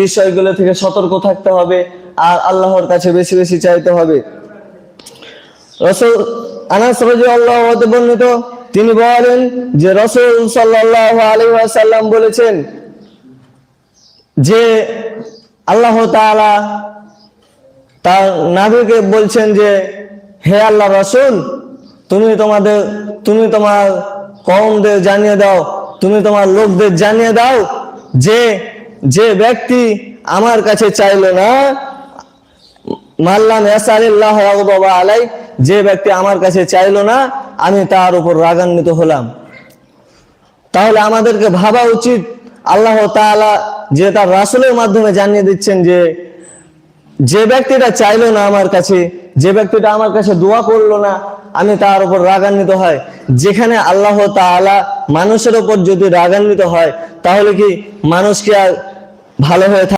বিষয়গুলো থেকে সতর্ক থাকতে হবে আর আল্লাহর কাছে বেশি বেশি চাইতে হবে। রাসূল আনাস রাদিয়াল্লাহু আনহু বর্ণিত, তিনি বলেন যে রাসূল সাল্লাল্লাহু আলাইহি ওয়াসাল্লাম বলেছেন যে আল্লাহ তাআলা তার নবীকে বলছেন যে হে আল্লাহর রাসূল, তুমি তোমার কওমদের জানিয়ে দাও, তুমি তোমার লোকদের জানিয়ে দাও যে যে ব্যক্তি আমার কাছে চাইলো না, মাল্লাম ইয়াসালিল্লাহ ইয়াগদাবা আলাই, যে ব্যক্তি আমার কাছে চাইলো না আমি তার উপর রাগান্বিত হলাম। তাহলে আমাদেরকে ভাবা উচিত আল্লাহ তাআলা যে তার রাসূলের মাধ্যমে জানিয়ে দিচ্ছেন যে যে ব্যক্তিটা চাইলো না আমার কাছে, যে ব্যক্তিটা আমার কাছে দোয়া করলো না, আমি তার উপর রাগান্বিত হয়। যেখানে আল্লাহ তাআলা মানুষের উপর যদি রাগান্বিত হয় তাহলে কি মানুষ কি আর ভালো হয়ে থাকে?